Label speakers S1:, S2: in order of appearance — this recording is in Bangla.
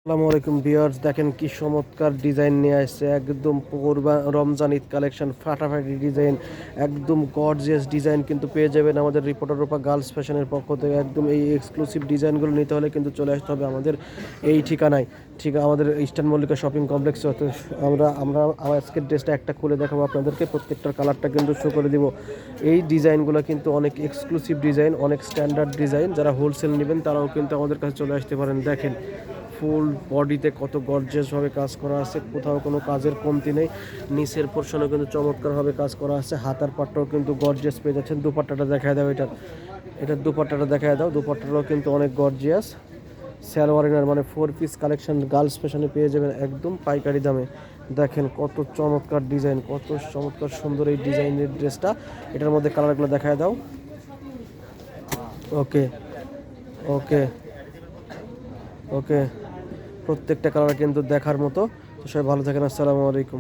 S1: আসসালামু আলাইকুম ভিউয়ার্স, দেখেন কি চমৎকার ডিজাইন নিয়ে আসছে। একদম রমজান ঈদ কালেকশন, ফাটাফাটি ডিজাইন, একদম গর্জিয়াস ডিজাইন কিন্তু পেয়ে যাবেন আমাদের রিপোর্টার রূপা গার্লস ফ্যাশনের পক্ষ থেকে। একদম এই এক্সক্লুসিভ ডিজাইনগুলো নিতে হলে কিন্তু চলে আসতে হবে আমাদের এই ঠিকানায়, ঠিক আমাদের ইস্টার্ন মল্লিকা শপিং কমপ্লেক্সে। তো আমরা আমরা আমার আজকের ড্রেসটা একটা খুলে দেখাবো আপনাদেরকে, প্রত্যেকটার কালারটা কিন্তু শো করে দিব। এই ডিজাইনগুলো কিন্তু অনেক এক্সক্লুসিভ ডিজাইন, অনেক স্ট্যান্ডার্ড ডিজাইন। যারা হোলসেল নেবেন তারাও কিন্তু আমাদের কাছে চলে আসতে পারেন। দেখেন ফুল বডিতে কত গর্জিয়াসভাবে কাজ করা আছে, কোথাও কোনো কাজের কমতি নেই। নিচের পোর্শনেও কিন্তু চমৎকারভাবে কাজ করা আছে, হাতার পাটটাও কিন্তু গর্জিয়াস পেয়ে যাচ্ছেন। দুপাট্টাটা দেখায় দাও, এটার দুপাট্টাটা দেখায় দাও। দুপাট্টাটাও কিন্তু অনেক গর্জিয়াস। স্যালোয়ারিনার মানে 4 পিস কালেকশন গার্লস ফ্যাশনে পেয়ে যাবেন একদম পাইকারি দামে। দেখেন কত চমৎকার ডিজাইন, কত চমৎকার সুন্দর এই ডিজাইনের ড্রেসটা। এটার মধ্যে কালারগুলো দেখায় দাও। ওকে, ওকে, ওকে, প্রত্যেকটা কালার কিন্তু দেখার মতো। তো সবাই ভালো থাকেন, আসসালামু আলাইকুম।